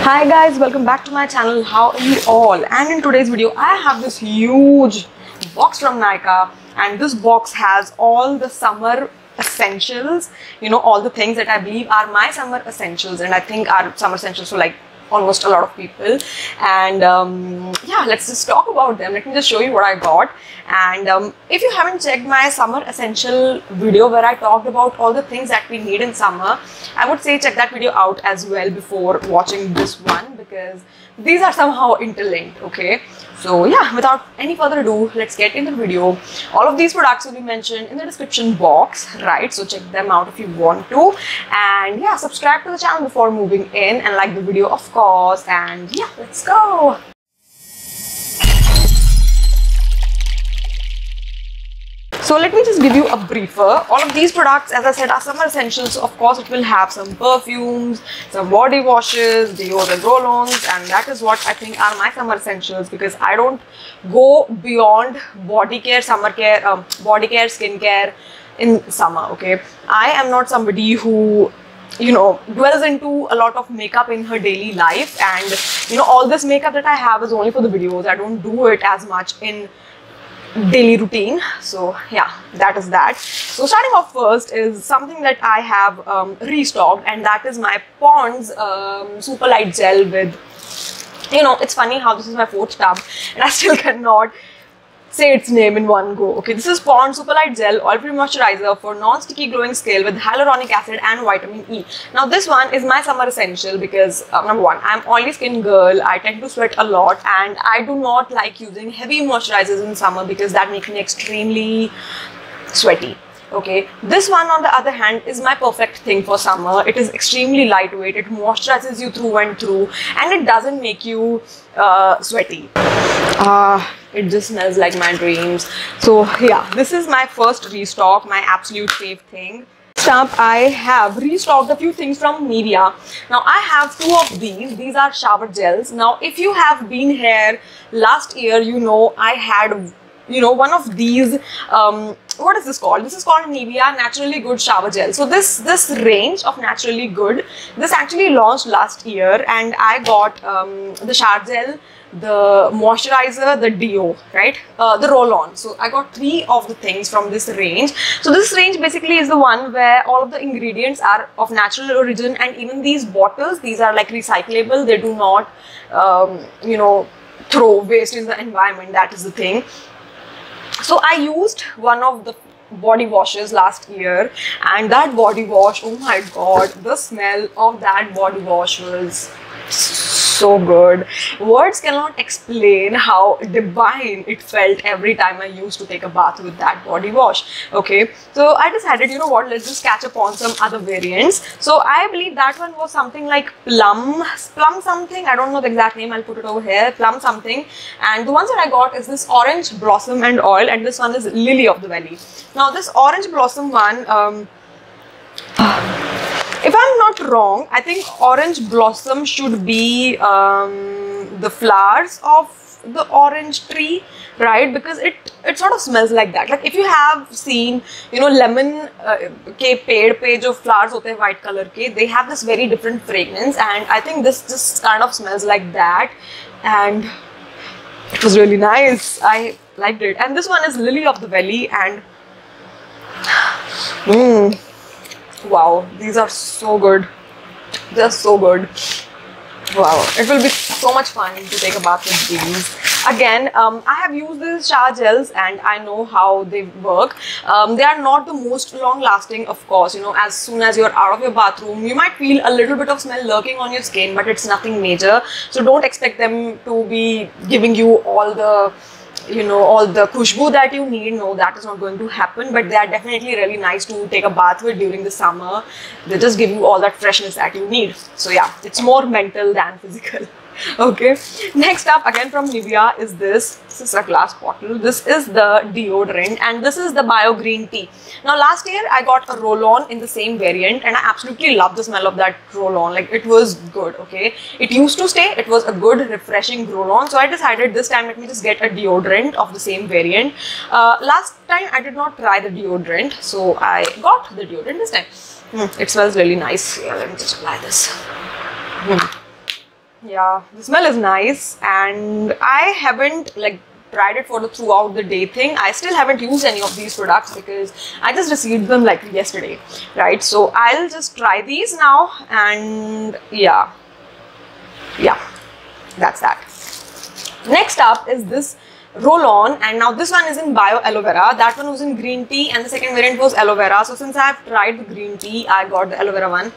Hi guys, welcome back to my channel. How are you all? And in today's video I have this huge box from Nykaa, and this box has all the summer essentials, all the things that I believe are my summer essentials and I think are summer essentials for like almost a lot of people. And yeah, let's just talk about them. Let me just show you what I got. And if you haven't checked my summer essential video where I talked about all the things that we need in summer, I would say check that video out as well before watching this one, because these are somehow interlinked. Okay, so yeah, without any further ado, let's get into the video. All of these products will be mentioned in the description box, right? So check them out if you want to, and yeah, subscribe to the channel before moving in and like the video, of course. And yeah, let's go. So let me just give you a briefer. All of these products, as I said, are summer essentials. So of course, it will have some perfumes, some body washes, deos and roll-ons, and that is what I think are my summer essentials, because I don't go beyond body care, summer care, body care, skincare in summer. Okay, I am not somebody who dwells into a lot of makeup in her daily life, and all this makeup that I have is only for the videos. I don't do it as much in daily routine. So yeah, that is that. So starting off first is something that I have restocked, and that is my Pond's Super Light Gel with, it's funny how this is my 4th tub and I still cannot say its name in one go. Okay, this is Pond's Super Light Gel Oil-Free Moisturizer for non-sticky glowing scale with hyaluronic acid and vitamin E. Now this one is my summer essential because number one, I'm oily skin girl. I tend to sweat a lot and I do not like using heavy moisturizers in summer because that makes me extremely sweaty. Okay, this one on the other hand is my perfect thing for summer. It is extremely lightweight, it moisturizes you through and through, and it doesn't make you sweaty. It just smells like my dreams. So yeah, this is my first restock, my absolute fave thing. Next up, I have restocked a few things from Nivea. Now I have 2 of these. These are shower gels. Now if you have been here last year, I had one of these, what is this called? This is called Nivea Naturally Good Shower Gel. So this range of Naturally Good, this actually launched last year, and I got the shower gel, the moisturizer, the deo, right, the roll-on. So I got 3 of the things from this range. So this range basically is the one where all of the ingredients are of natural origin, and even these bottles, these are like recyclable. They do not throw waste in the environment. That is the thing. So I used one of the body washes last year, and that body wash, oh my god, the smell of that body wash was so good. Words cannot explain how divine it felt every time I used to take a bath with that body wash. Okay, so I decided, let's just catch up on some other variants. So I believe that one was something like plum something, I don't know the exact name, I'll put it over here, plum something. And the ones that I got is this Orange Blossom and Oil, and this one is Lily of the Valley. Now this Orange Blossom one, if I'm not wrong, I think Orange Blossom should be the flowers of the orange tree, right? Because it sort of smells like that. Like if you have seen, lemon ke ped pe jo flowers hote hain white color ke, they have this very different fragrance, and I think this just kind of smells like that, and it was really nice. I liked it. And this one is Lily of the Valley, and wow, these are so good. They're so good. Wow, it will be so much fun to take a bath with these. Again, I have used these shower gels and I know how they work. They are not the most long lasting, of course. As soon as you're out of your bathroom, you might feel a little bit of smell lurking on your skin, but it's nothing major. So don't expect them to be giving you all the all the khushbu that you need. No, that is not going to happen, but they are definitely really nice to take a bath with during the summer. They just give you all that freshness that you need. So yeah, it's more mental than physical. Okay, next up again from Nivea is this is a glass bottle. This is the deodorant, and this is the Bio Green Tea. Now last year I got a roll-on in the same variant, and I absolutely love the smell of that roll-on. Like it was good. Okay, it used to stay, it was a good refreshing roll-on, so I decided this time let me just get a deodorant of the same variant. Last time I did not try the deodorant, so I got the deodorant this time. It smells really nice. Here, let me just apply this. yeah, the smell is nice, and I haven't like tried it for the throughout the day thing. I still haven't used any of these products because I just received them like yesterday, right? So I'll just try these now, and yeah, that's that. Next up is this roll-on, and now this one is in bio aloe vera. That one was in green tea, and the second variant was aloe vera. So since I have tried the green tea, I got the aloe vera one.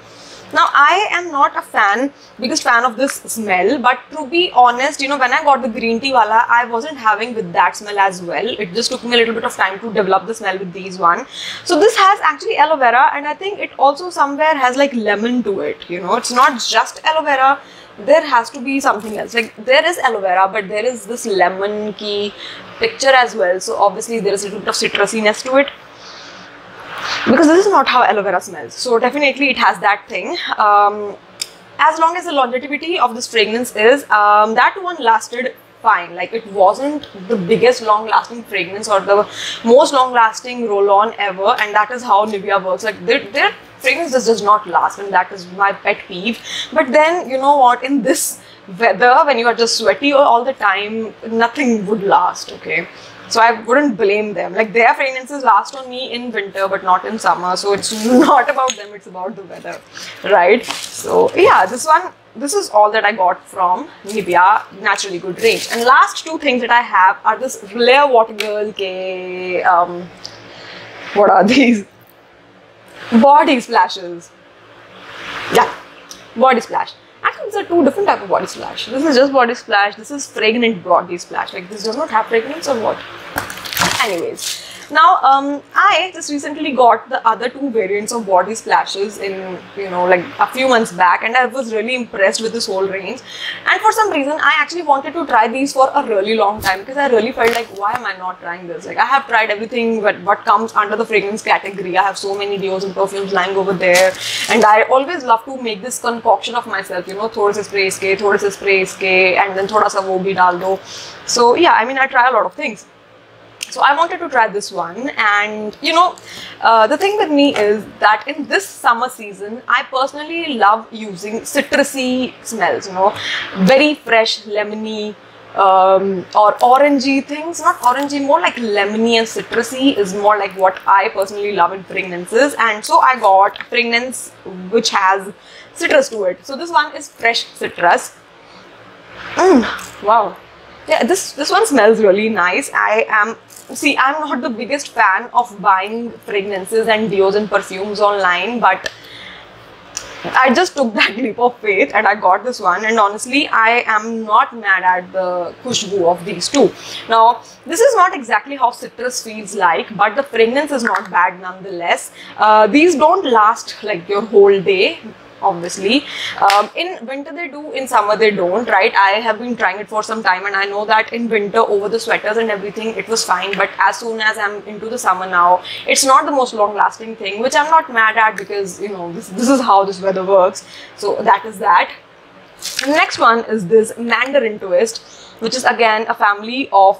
Now I am not a biggest fan of this smell, but to be honest, you know, when I got the green tea wala, I wasn't having with that smell as well. It just took me a little bit of time to develop the smell with these one. So this has actually aloe vera, and I think it also somewhere has like lemon to it. You know, it's not just aloe vera. There has to be something else. Like there is aloe vera, but there is this lemon key picture as well. So obviously there is a little bit of citrusiness to it, because this is not how aloe vera smells. So definitely it has that thing. As long as the longevity of this fragrance is, that one lasted fine. Like it wasn't the biggest long lasting fragrance or the most long lasting roll-on ever, and that is how Nivea works. Like their fragrance just does not last, and that is my pet peeve. But then, you know what, in this weather when you are just sweaty all the time, nothing would last, okay? So I wouldn't blame them. Like their fragrances last on me in winter but not in summer, so it's not about them, it's about the weather, right? So yeah, this is all that I got from Nivea Naturally Good range. And last two things that I have are this Layer Water Girl ke what are these? Body splashes. Yeah, body splash. Actually, these are two different type of body splash. This is just body splash. This is fragrant body splash. Like this does not have fragrance or what? Anyways, now I just recently got the other two variants of body splashes in, you know, like a few months back, and I was really impressed with this whole range. And for some reason, I actually wanted to try these for a really long time, because I really felt like, why am I not trying this? Like I have tried everything what comes under the fragrance category. I have so many deos and perfumes lying over there, and I always love to make this concoction of myself, you know, thoda sa spray iske, thoda sa spray iske, and then thoda sa wo bhi dal do. So yeah, I mean, I try a lot of things. So I wanted to try this one, and you know, the thing with me is that in this summer season, I personally love using citrusy smells, you know, very fresh, lemony, or orangey things. Not orangey, more like lemony and citrusy is more like what I personally love in fragrances. And so I got a fragrance which has citrus to it. So this one is fresh citrus. Wow. Yeah, this one smells really nice. I'm not the biggest fan of buying fragrances and deos and perfumes online, but I just took that leap of faith and I got this one, and honestly I am not mad at the khushbu of these two. Now this is not exactly how citrus feels like, but the fragrance is not bad nonetheless. These don't last like your whole day, obviously. In winter they do, in summer they don't, right? I have been trying it for some time, and I know that in winter over the sweaters and everything it was fine, but as soon as I'm into the summer now, it's not the most long lasting thing, which I'm not mad at, because you know, this is how this weather works. So that is that. The next one is this Mandarin Twist, which is again a family of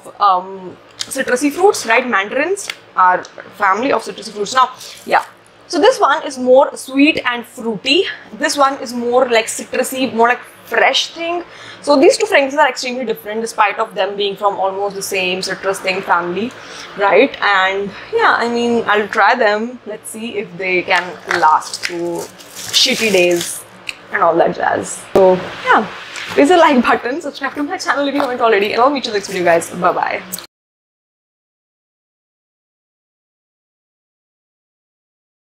citrusy fruits, right? Mandarins are family of citrusy fruits. Now yeah, so this one is more sweet and fruity. This one is more like citrusy, more like fresh thing. So these two fragrances are extremely different despite of them being from almost the same citrus thing family, right? And yeah, I mean, I'll try them. Let's see if they can last through shitty days and all that jazz. So yeah, please hit the like button, subscribe to my channel if you haven't already, and I'll meet you next video, guys. Bye bye.